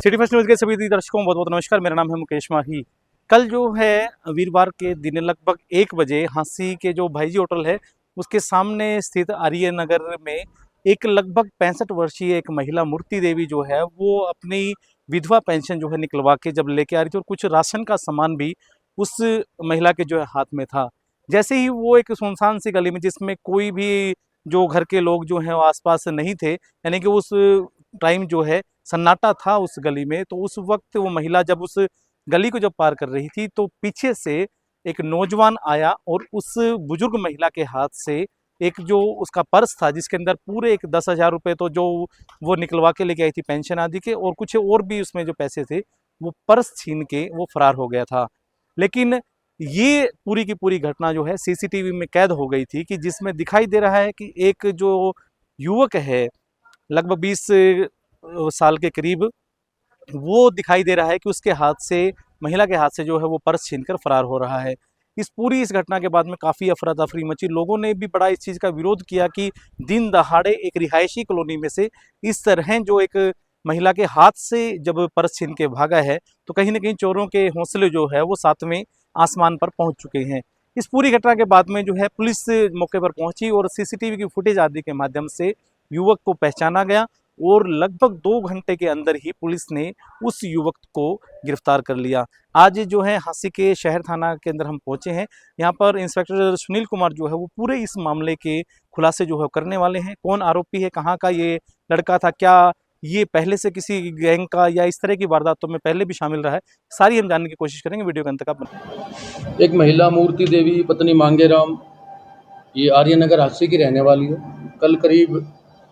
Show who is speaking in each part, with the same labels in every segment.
Speaker 1: City first news के सभी दर्शकों को बहुत बहुत नमस्कार। मेरा नाम है मुकेश माही। कल जो है वीरवार के दिन लगभग 1 बजे हांसी के जो भाईजी होटल है उसके सामने स्थित आर्य नगर में एक लगभग 65 वर्षीय एक महिला मूर्ति देवी जो है वो अपनी विधवा पेंशन जो है निकलवा के जब लेके आ रही थी और कुछ राशन का सामान भी उस महिला के जो है हाथ में था। जैसे ही वो एक सुनसान सी गली में जिसमें कोई भी जो घर के लोग जो हैं वो आसपास नहीं थे, यानी कि उस टाइम जो है सन्नाटा था उस गली में, तो उस वक्त वो महिला जब उस गली को जब पार कर रही थी तो पीछे से एक नौजवान आया और उस बुजुर्ग महिला के हाथ से एक जो उसका पर्स था जिसके अंदर पूरे एक 10,000 रुपये तो जो वो निकलवा के लेके आई थी पेंशन आदि के, और कुछ और भी उसमें जो पैसे थे वो पर्स छीन के वो फरार हो गया था। लेकिन ये पूरी की पूरी घटना जो है सीसीटीवी में कैद हो गई थी कि जिसमें दिखाई दे रहा है कि एक जो युवक है लगभग 20 साल के करीब, वो दिखाई दे रहा है कि उसके हाथ से महिला के हाथ से जो है वो पर्स छीनकर फरार हो रहा है। इस घटना के बाद में काफ़ी अफरा तफरी मची। लोगों ने भी बड़ा इस चीज़ का विरोध किया कि दिन दहाड़े एक रिहायशी कॉलोनी में से इस तरह जो एक महिला के हाथ से जब पर्स छीन के भागा है तो कहीं ना कहीं चोरों के हौसले जो है वो 7वें आसमान पर पहुंच चुके हैं। इस पूरी घटना के बाद में जो है पुलिस मौके पर पहुंची और सीसीटीवी की फुटेज आदि के माध्यम से युवक को पहचाना गया और लगभग 2 घंटे के अंदर ही पुलिस ने उस युवक को गिरफ्तार कर लिया। आज जो है हांसी के शहर थाना के अंदर हम पहुंचे हैं। यहाँ पर इंस्पेक्टर सुनील कुमार जो है वो पूरे इस मामले के खुलासे जो है करने वाले हैं। कौन आरोपी है, कहाँ का ये लड़का था, क्या ये पहले से किसी गैंग का या इस तरह की वारदातों में पहले भी शामिल रहा है, सारी हम जानने की कोशिश करेंगे। वीडियो के अंत तक आप
Speaker 2: एक महिला मूर्ति देवी पत्नी मांगेराम, ये आर्यनगर हांसी की रहने वाली है। कल करीब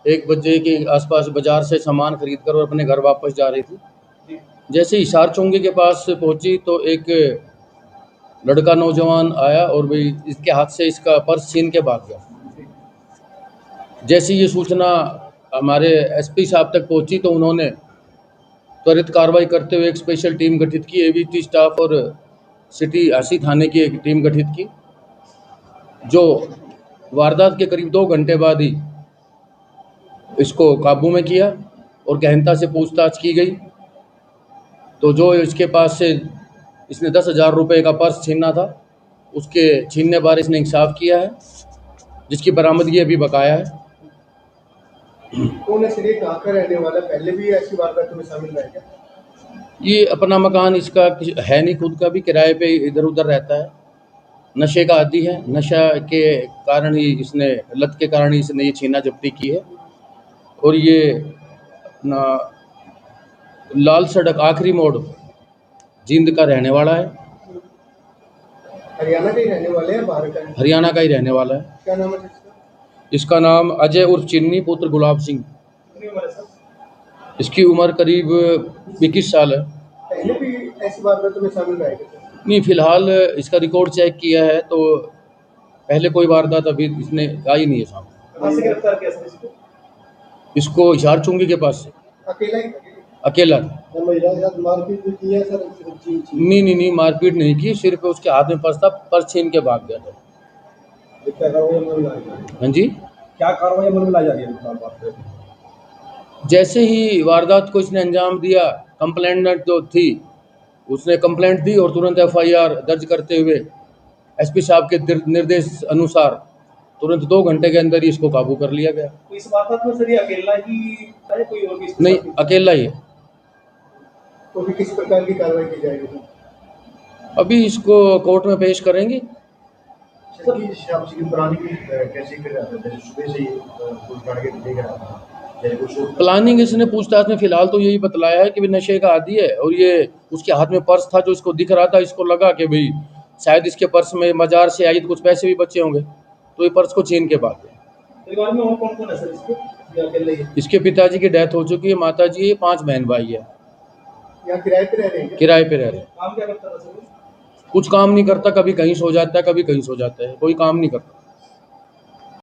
Speaker 2: 1 बजे के आसपास बाजार से सामान खरीद कर और अपने घर वापस जा रही थी। जैसे हिसार चौंगी के पास पहुंची तो एक लड़का नौजवान आया और भाई इसके हाथ से इसका पर्स छीन के भाग गया। जैसे ये सूचना हमारे एसपी साहब तक पहुंची तो उन्होंने त्वरित कार्रवाई करते हुए एक स्पेशल टीम गठित की। एवीटी स्टाफ और सिटी हांसी थाने की एक टीम गठित की, जो वारदात के करीब 2 घंटे बाद ही इसको काबू में किया और गहनता से पूछताछ की गई। तो जो इसके पास से इसने 10,000 रुपये का पर्स छीना था, उसके छीनने बारे इसने इंसाफ किया है, जिसकी बरामदगी अभी बकाया है।
Speaker 3: कौन है सर, कहाँ का रहने वाला, पहले भी ऐसी वारदातों में शामिल रहा क्या?
Speaker 2: ये अपना मकान इसका है नहीं खुद का, भी किराए पे इधर उधर रहता है। नशे का आदी है, नशा के कारण ही इसने, लत के कारण ही इसने ये छीना जब्ती की है। और ये अपना लाल सड़क आखिरी मोड़ जींद का रहने वाला है।
Speaker 3: हरियाणा का ही रहने वाले हैं, बाहर का है?
Speaker 2: हरियाणा का ही रहने वाला है।
Speaker 3: क्या नाम है इसका?
Speaker 2: इसका नाम अजय उर्फ चिन्नी पुत्र गुलाब सिंह।
Speaker 3: कितनी उम्र है सर?
Speaker 2: इसकी उम्र करीब 21 साल है।
Speaker 3: पहले भी ऐसी वारदातों में शामिल रहा है क्या सर?
Speaker 2: नहीं, फिलहाल इसका रिकॉर्ड चेक किया है तो पहले कोई वारदात अभी इसने आई नहीं है सामने।
Speaker 3: कहाँ से गिरफ्तार किया सर इसको?
Speaker 2: इसको हिसार चुंगी के पास से
Speaker 3: अकेला ही?
Speaker 2: अकेला था।
Speaker 3: महिला के साथ मारपीट भी की है सर?
Speaker 2: नहीं, मारपीट नहीं की, सिर्फ उसके हाथ में पर्स था, पर्स छीन के भाग गया था।
Speaker 3: क्या कार्रवाई अमल में लाई जा रही है?
Speaker 2: हाँ जी,
Speaker 3: क्या कार्रवाई अमल में लाई जा रही है?
Speaker 2: जैसे ही वारदात को इसने अंजाम दिया, कंप्लेंट जो थी उसने कंप्लेंट दी और तुरंत एफआईआर दर्ज करते हुए एसपी साहब के निर्देश अनुसार तुरंत 2 घंटे के अंदर ही इसको काबू कर लिया गया।
Speaker 3: तो इस वारदात में सर ये अकेला ही है, कोई और भी इसके
Speaker 2: नहीं,
Speaker 3: साथ ही?
Speaker 2: अकेला ही है।
Speaker 3: तो भी किस प्रकार की कार्रवाई की जाएगी सर?
Speaker 2: अभी इसको कोर्ट में पेश करेंगे। प्लानिंग इसने पूछताछ में फिलहाल तो यही बतलाया है कि नशे का आदी है और ये उसके हाथ में पर्स था जो इसको दिख रहा था, इसको लगा कि भाई शायद इसके पर्स में बाजार से आई तो कुछ पैसे भी बचे होंगे, तो ये पर्स को छीन के भाग गए।
Speaker 3: परिवार में और कौन कौन है सर इसके, या अकेले ही?
Speaker 2: इसके पिताजी की डेथ हो चुकी है, माताजी है, 5 बहन भाई है।
Speaker 3: यहाँ किराए पे रह रहे हैं क्या?
Speaker 2: किराए पे रह रहे हैं।
Speaker 3: काम क्या करता था सर?
Speaker 2: कुछ काम नहीं करता, कभी कहीं सो जाता है, कभी कहीं सो जाता है, कोई काम नहीं करता।